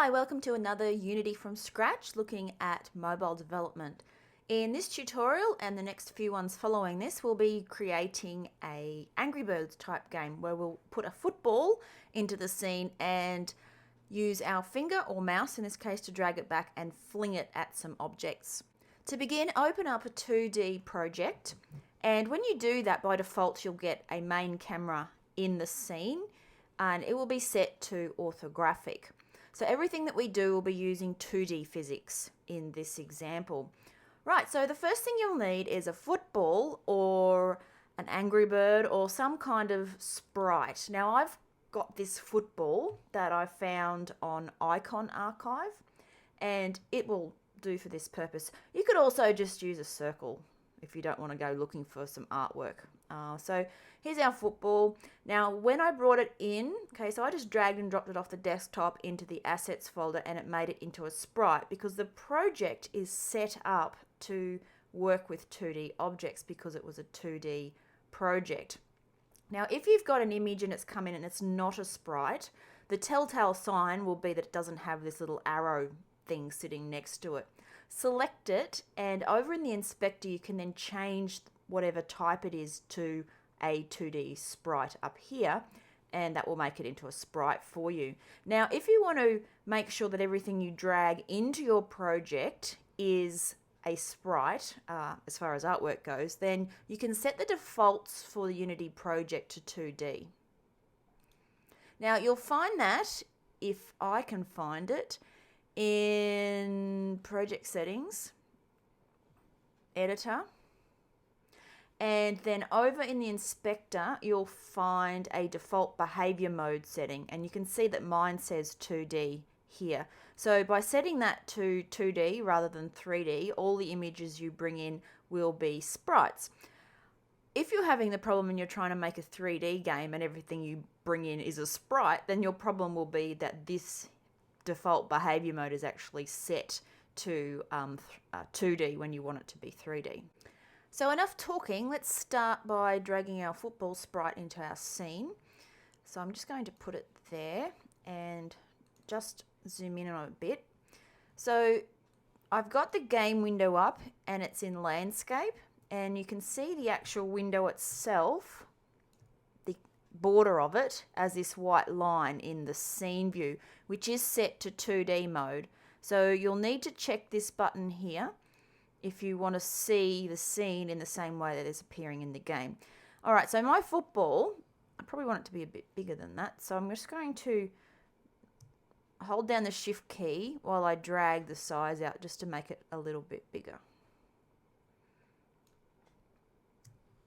Hi, welcome to another Unity from scratch looking at mobile development. In this tutorial and the next few ones following this, we'll be creating a Angry Birds type game where we'll put a football into the scene and use our finger or mouse in this case to drag it back and fling it at some objects. To begin, open up a 2D project, and when you do that, by default you'll get a main camera in the scene and it will be set to orthographic. So everything that we do will be using 2D physics in this example. Right, so the first thing you'll need is a football or an Angry Bird or some kind of sprite. Now I've got this football that I found on Icon Archive and it will do for this purpose. You could also just use a circle if you don't want to go looking for some artwork. So here's our football. Now when I brought it in, okay, so I just dragged and dropped it off the desktop into the assets folder and it made it into a sprite because the project is set up to work with 2D objects because it was a 2D project. Now if you've got an image and it's come in and it's not a sprite, the telltale sign will be that it doesn't have this little arrow thing sitting next to it. Select it, and over in the inspector you can then change whatever type it is to a 2D sprite up here, and that will make it into a sprite for you. Now if you want to make sure that everything you drag into your project is a sprite as far as artwork goes, then you can set the defaults for the Unity project to 2D. Now you'll find that, if I can find it, in project settings, editor, and then over in the inspector you'll find a default behavior mode setting, and you can see that mine says 2D here. So by setting that to 2D rather than 3D, all the images you bring in will be sprites. If you're having the problem and you're trying to make a 3D game and everything you bring in is a sprite, then your problem will be that this default behavior mode is actually set to 2D when you want it to be 3D. So enough talking, let's start by dragging our football sprite into our scene. So I'm just going to put it there and just zoom in on it a bit. So I've got the game window up and it's in landscape, and you can see the actual window itself, the border of it, as this white line in the scene view, which is set to 2D mode. So you'll need to check this button here if you want to see the scene in the same way that it's appearing in the game. Alright, so my football, I probably want it to be a bit bigger than that, so I'm just going to hold down the shift key while I drag the size out just to make it a little bit bigger.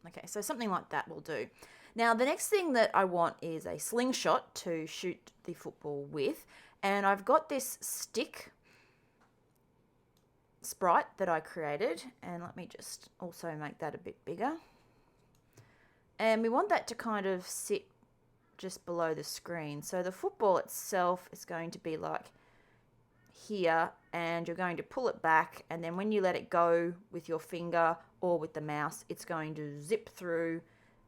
Okay, so something like that will do. Now the next thing that I want is a slingshot to shoot the football with, and I've got this stick sprite that I created, and let me just also make that a bit bigger. And we want that to kind of sit just below the screen. So the football itself is going to be like here, and you're going to pull it back, and then when you let it go with your finger or with the mouse, it's going to zip through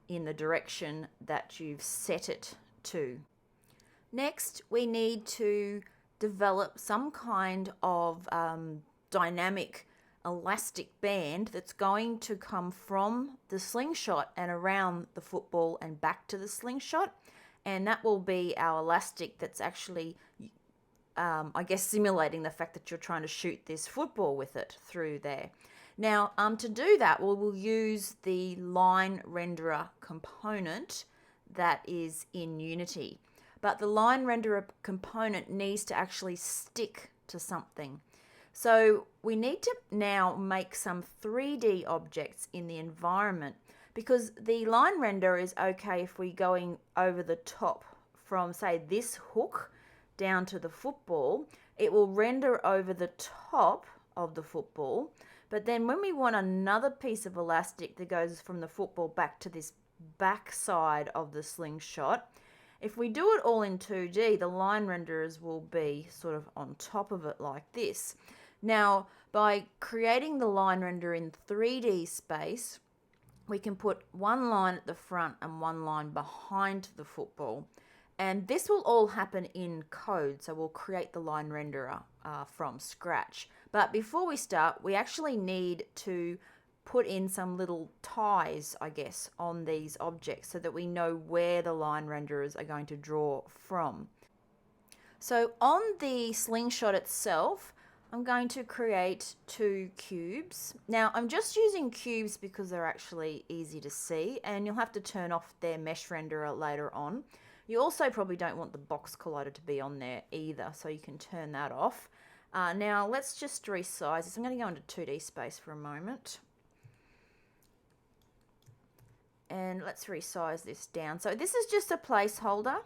in the direction that you've set it to. Next, we need to develop some kind of dynamic elastic band that's going to come from the slingshot and around the football and back to the slingshot, and that will be our elastic that's actually I guess simulating the fact that you're trying to shoot this football with it through there. Now to do that, we'll use the line renderer component that is in Unity, but the line renderer component needs to actually stick to something. So we need to now make some 3D objects in the environment, because the line renderer is okay if we're going over the top from, say, this hook down to the football. It will render over the top of the football, but then when we want another piece of elastic that goes from the football back to this back side of the slingshot, if we do it all in 2D, the line renderers will be sort of on top of it like this. Now, by creating the line renderer in 3D space, we can put one line at the front and one line behind the football, And this will all happen in code, so we'll create the line renderer from scratch. But before we start, we actually need to put in some little ties, I guess, on these objects so that we know where the line renderers are going to draw from. So on the slingshot itself, I'm going to create 2 cubes. Now I'm just using cubes because they're actually easy to see, and you'll have to turn off their mesh renderer later on. You also probably don't want the box collider to be on there either, so you can turn that off. Now let's just resize this. I'm going to go into 2D space for a moment. And let's resize this down. So this is just a placeholder.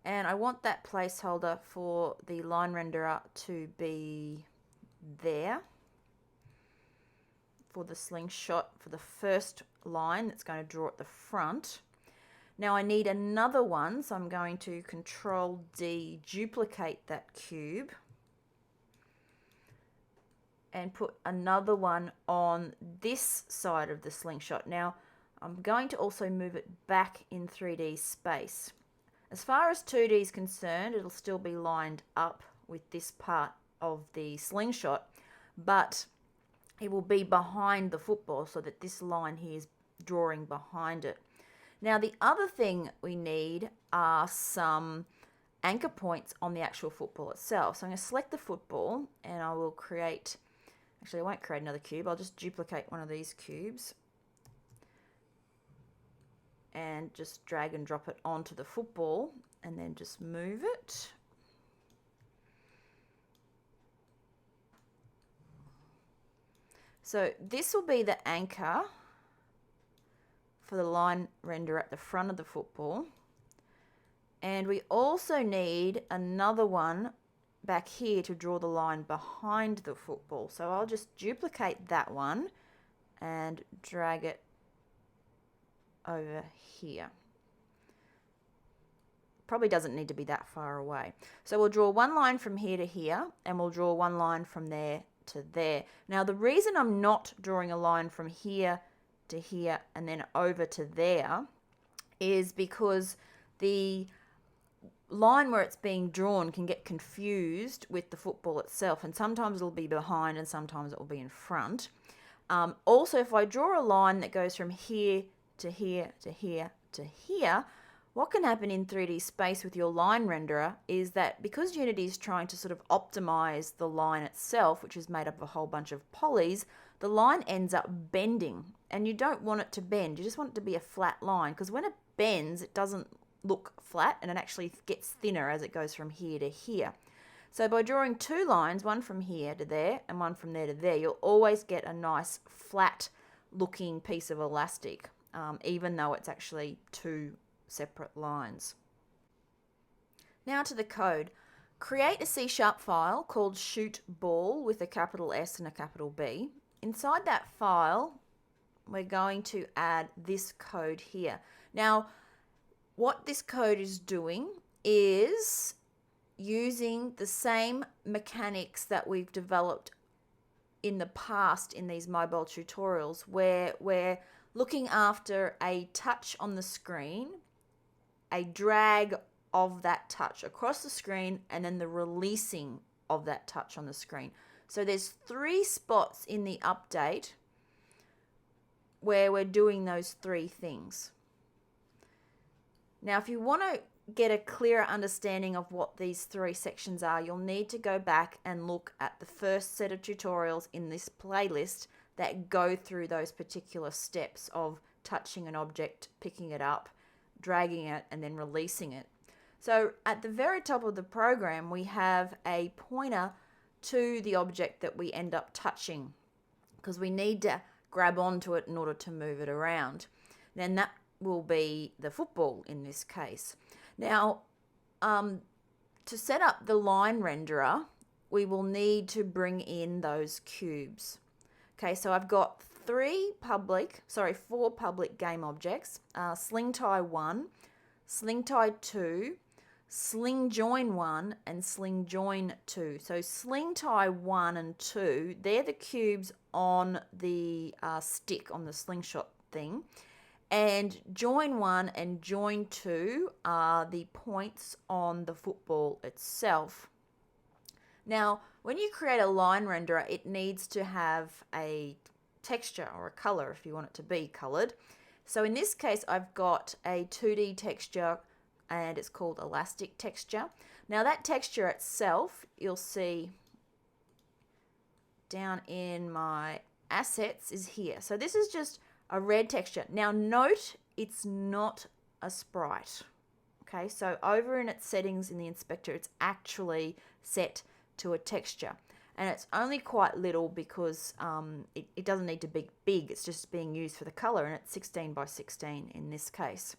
And I want that placeholder for the line renderer to be there for the slingshot for the first line that's going to draw at the front. Now I need another one, so I'm going to Control D, duplicate that cube, and put another one on this side of the slingshot. Now I'm going to also move it back in 3D space. As far as 2D is concerned, it'll still be lined up with this part of the slingshot, but it will be behind the football so that this line here is drawing behind it. Now the other thing we need are some anchor points on the actual football itself. So I'm going to select the football and I will create, actually I won't create another cube, I'll just duplicate one of these cubes and just drag and drop it onto the football and then just move it. So this will be the anchor for the line render at the front of the football. And we also need another one back here to draw the line behind the football. So I'll just duplicate that one and drag it over here. Probably doesn't need to be that far away. So we'll draw one line from here to here, and we'll draw one line from there to there. Now the reason I'm not drawing a line from here to here and then over to there is because the line where it's being drawn can get confused with the football itself, and sometimes it'll be behind and sometimes it will be in front. Also, if I draw a line that goes from here to here to here to here, what can happen in 3D space with your line renderer is that because Unity is trying to sort of optimize the line itself, which is made up of a whole bunch of polys, the line ends up bending, and you don't want it to bend. You just want it to be a flat line, because when it bends, it doesn't look flat and it actually gets thinner as it goes from here to here. So by drawing 2 lines, one from here to there and one from there to there, you'll always get a nice flat looking piece of elastic, even though it's actually 2 separate lines. Now to the code. Create a C# file called shoot ball with a capital S and a capital B. Inside that file, we're going to add this code here. Now, what this code is doing is using the same mechanics that we've developed in the past in these mobile tutorials, where we're looking after a touch on the screen, a drag of that touch across the screen, and then the releasing of that touch on the screen. So there's 3 spots in the update where we're doing those 3 things. Now, if you want to get a clearer understanding of what these 3 sections are, you'll need to go back and look at the first set of tutorials in this playlist that go through those particular steps of touching an object, picking it up, dragging it, and then releasing it. So at the very top of the program, we have a pointer to the object that we end up touching, because we need to grab onto it in order to move it around. Then that will be the football in this case. Now, to set up the line renderer, we will need to bring in those cubes. Okay, so I've got 4 public game objects, sling tie 1, sling tie 2, sling join 1, and sling join 2. So sling tie 1 and 2, they're the cubes on the stick on the slingshot thing. And join 1 and join 2 are the points on the football itself. Now, when you create a line renderer, it needs to have a texture or a color if you want it to be colored. So in this case, I've got a 2D texture and it's called elastic texture. Now that texture itself, you'll see down in my assets is here. So this is just a red texture. Now note it's not a sprite. Okay, so over in its settings in the inspector, it's actually set to a texture. And it's only quite little because it doesn't need to be big. It's just being used for the color, and it's 16 by 16 in this case.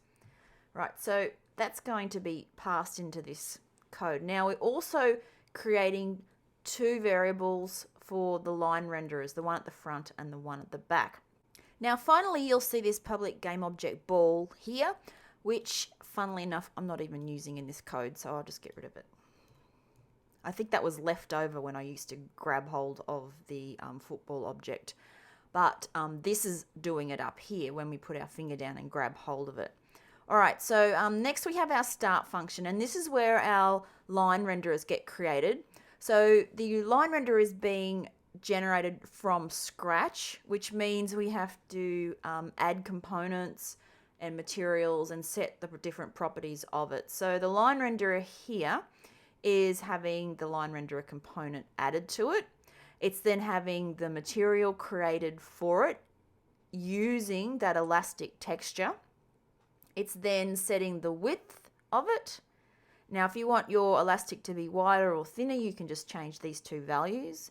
Right, so that's going to be passed into this code. Now we're also creating two variables for the line renderers, the one at the front and the one at the back. Now finally you'll see this public game object ball here, which funnily enough I'm not even using in this code, so I'll just get rid of it. I think that was left over when I used to grab hold of the football object, but this is doing it up here when we put our finger down and grab hold of it. Alright, so next we have our start function, and this is where our line renderers get created. So the line renderer is being generated from scratch, which means we have to add components and materials and set the different properties of it. So the line renderer here is having the line renderer component added to it. It's then having the material created for it using that elastic texture. It's then setting the width of it. Now if you want your elastic to be wider or thinner, you can just change these two values.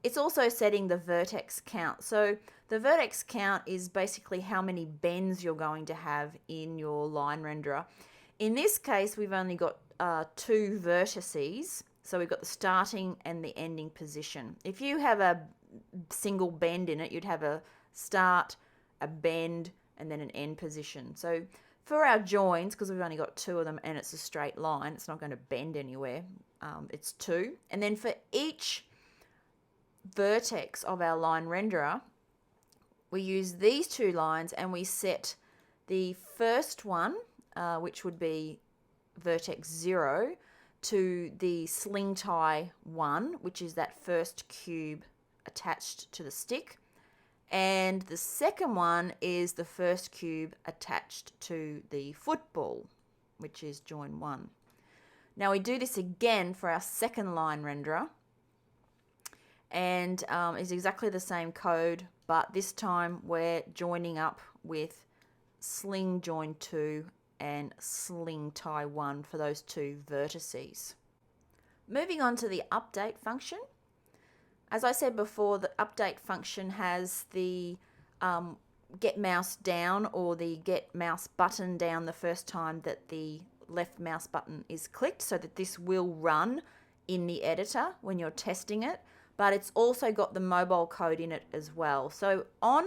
It's also setting the vertex count. So the vertex count is basically how many bends you're going to have in your line renderer. In this case, we've only got two vertices. So we've got the starting and the ending position. If you have a single bend in it, you'd have a start, a bend, and then an end position. So for our joins, because we've only got two of them and it's a straight line, it's not going to bend anywhere. It's two. And then for each vertex of our line renderer, we use these two lines and we set the first one, which would be vertex 0, to the sling tie 1, which is that first cube attached to the stick, and the second one is the first cube attached to the football, which is join 1. Now we do this again for our second line renderer, and it's exactly the same code, but this time we're joining up with sling join 2 and sling tie 1 for those two vertices. Moving on to the update function. As I said before, the update function has the get mouse down or the get mouse button down the first time that the left mouse button is clicked, so that this will run in the editor when you're testing it, but it's also got the mobile code in it as well. So on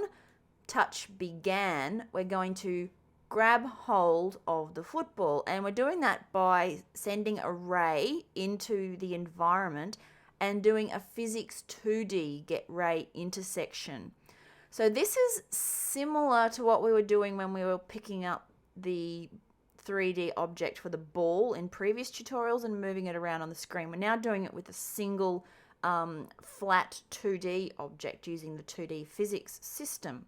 touch began, we're going to grab hold of the football, and we're doing that by sending a ray into the environment and doing a physics 2D get ray intersection. So this is similar to what we were doing when we were picking up the 3D object for the ball in previous tutorials and moving it around on the screen. We're now doing it with a single flat 2D object using the 2D physics system,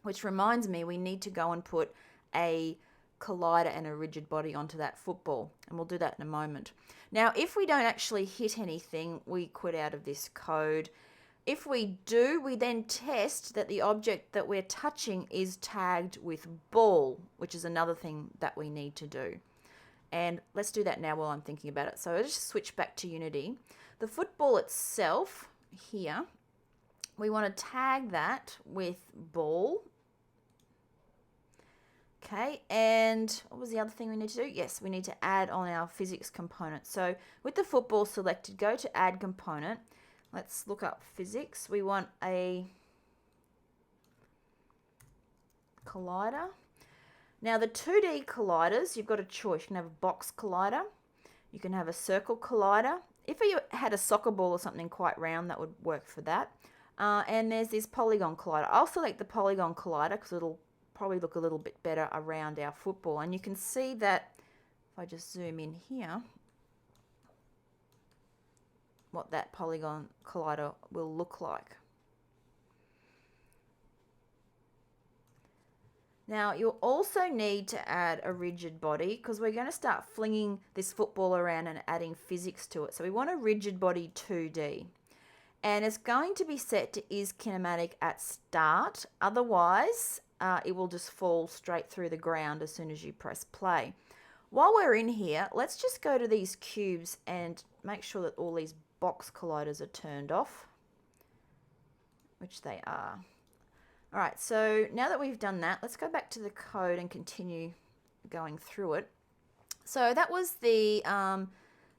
which reminds me we need to go and put a collider and a rigid body onto that football, and we'll do that in a moment. Now if we don't actually hit anything, we quit out of this code. If we do, we then test that the object that we're touching is tagged with ball, which is another thing that we need to do. And let's do that now while I'm thinking about it. So I'll just switch back to Unity. The football itself here, we want to tag that with ball. Okay, and what was the other thing we need to do? Yes, we need to add on our physics component. So with the football selected, go to add component. Let's look up physics. We want a collider. Now the 2D colliders, you've got a choice. You can have a box collider. You can have a circle collider. If you had a soccer ball or something quite round, that would work for that. And there's this polygon collider. I'll select the polygon collider because it'll probably look a little bit better around our football. And you can see that, if I just zoom in here, what that polygon collider will look like. Now you'll also need to add a rigid body because we're going to start flinging this football around and adding physics to it. So we want a rigid body 2D. And it's going to be set to is kinematic at start. Otherwise, it will just fall straight through the ground as soon as you press play. While we're in here, let's just go to these cubes and make sure that all these box colliders are turned off, which they are. All right, so now that we've done that, let's go back to the code and continue going through it. So that was the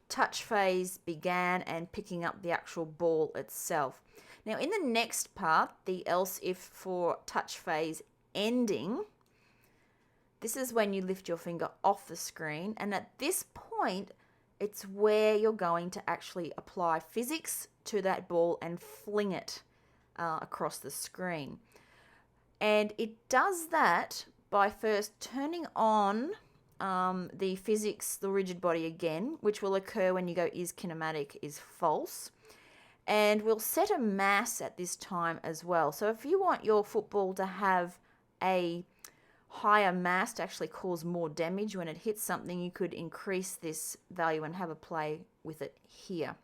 touch phase began and picking up the actual ball itself. Now in the next part, the else if for touch phase ending, this is when you lift your finger off the screen, and at this point it's where you're going to actually apply physics to that ball and fling it across the screen. And it does that by first turning on the physics, the rigid body again, which will occur when you go is kinematic is false. And we'll set a mass at this time as well. So if you want your football to have a higher mass to actually cause more damage when it hits something, you could increase this value and have a play with it here.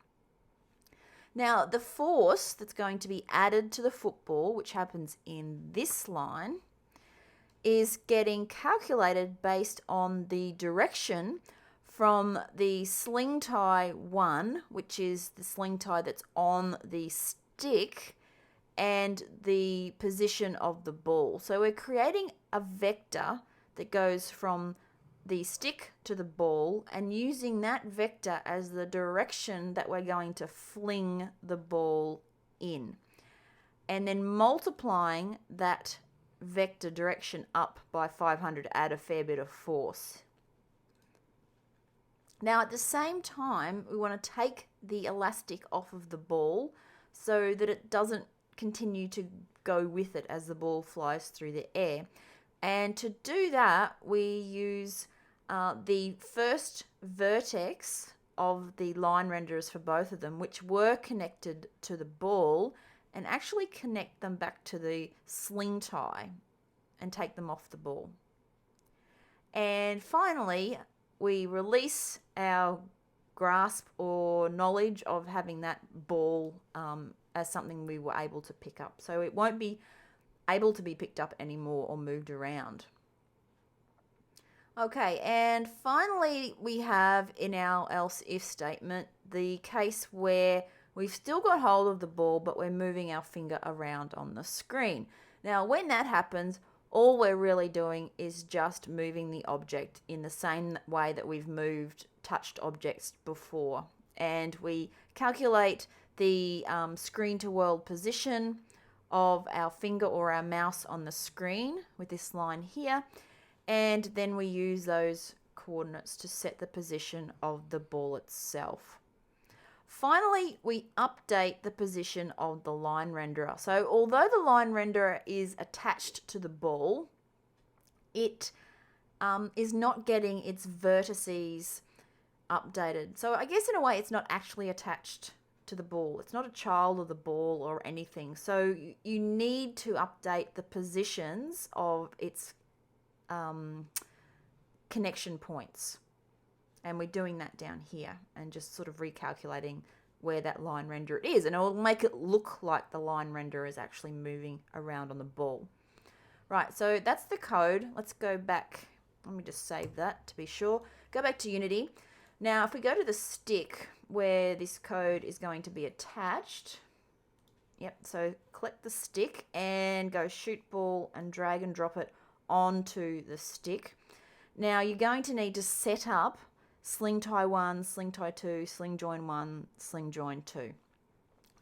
Now the force that's going to be added to the football, which happens in this line, is getting calculated based on the direction from the sling tie 1, which is the sling tie that's on the stick, and the position of the ball. So we're creating a vector that goes from the stick to the ball and using that vector as the direction that we're going to fling the ball in, and then multiplying that vector direction up by 500 to add a fair bit of force. Now at the same time, we want to take the elastic off of the ball so that it doesn't continue to go with it as the ball flies through the air. And to do that, we use the first vertex of the line renderers for both of them, which were connected to the ball, and actually connect them back to the sling tie and take them off the ball. And finally, we release our grasp or knowledge of having that ball as something we were able to pick up. So it won't be able to be picked up anymore or moved around. Okay, and finally we have in our else if statement the case where we've still got hold of the ball but we're moving our finger around on the screen. Now when that happens, all we're really doing is just moving the object in the same way that we've moved touched objects before. And we calculate the screen to world position of our finger or our mouse on the screen with this line here. And then we use those coordinates to set the position of the ball itself. Finally, we update the position of the line renderer. So although the line renderer is attached to the ball, it is not getting its vertices updated. So I guess in a way it's not actually attached to the ball. It's not a child of the ball or anything. So you need to update the positions of its connection points, and we're doing that down here and just sort of recalculating where that line renderer is, and it will make it look like the line renderer is actually moving around on the ball. Right, so that's the code. Let's go back. Let me just save that to be sure. Go back to Unity. Now if we go to the stick where this code is going to be attached, yep, so click the stick and go shoot ball and drag and drop it onto the stick. Now you're going to need to set up sling tie 1, sling tie 2, sling join 1, sling join 2.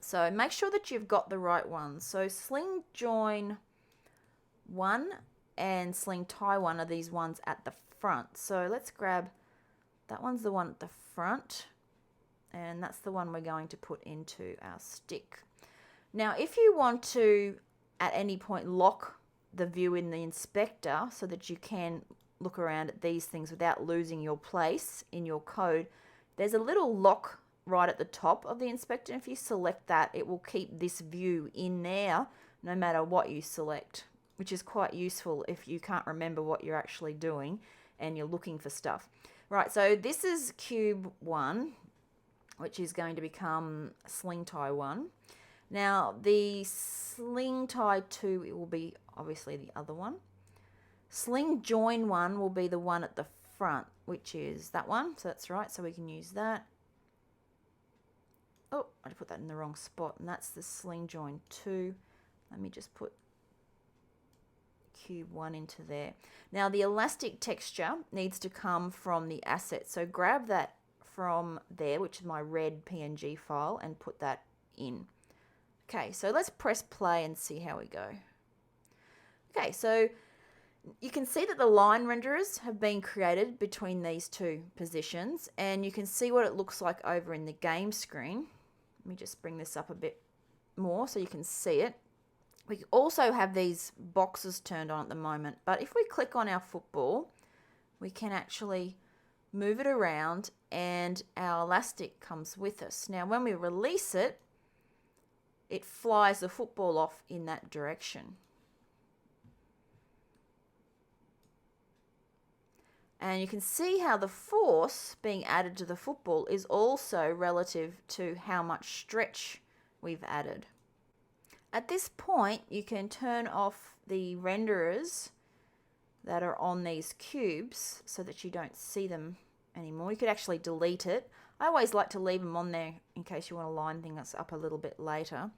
So make sure that you've got the right ones. So sling join 1 and sling tie 1 are these ones at the front. So let's grab, that one's the one at the front, and that's the one we're going to put into our stick. Now if you want to at any point lock the view in the inspector so that you can look around at these things without losing your place in your code, there's a little lock right at the top of the inspector. If you select that, it will keep this view in there no matter what you select, which is quite useful if you can't remember what you're actually doing and you're looking for stuff. Right, so this is cube 1, which is going to become sling tie 1. Now the sling tie 2, it will be obviously the other one. Sling join 1 will be the one at the front, which is that one. So that's right, so we can use that. Oh, I put that in the wrong spot, and that's the sling join 2. Let me just put cube 1 into there. Now the elastic texture needs to come from the asset, so grab that from there, which is my red PNG file, and put that in. Okay, so let's press play and see how we go. Okay, so you can see that the line renderers have been created between these two positions, and you can see what it looks like over in the game screen. Let me just bring this up a bit more so you can see it. We also have these boxes turned on at the moment, but if we click on our football, we can actually move it around and our elastic comes with us. Now when we release it, it flies the football off in that direction. And you can see how the force being added to the football is also relative to how much stretch we've added. At this point, you can turn off the renderers that are on these cubes so that you don't see them anymore. You could actually delete it. I always like to leave them on there in case you want to line things up a little bit later.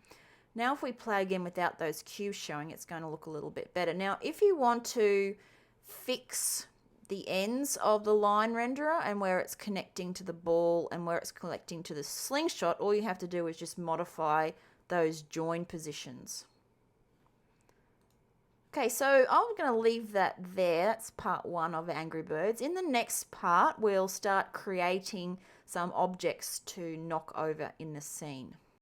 Now if we play again without those cubes showing, it's going to look a little bit better. Now if you want to fix the ends of the line renderer and where it's connecting to the ball and where it's connecting to the slingshot, all you have to do is just modify those join positions. Okay, so I'm going to leave that there. That's part 1 of Angry Birds. In the next part, we'll start creating some objects to knock over in the scene.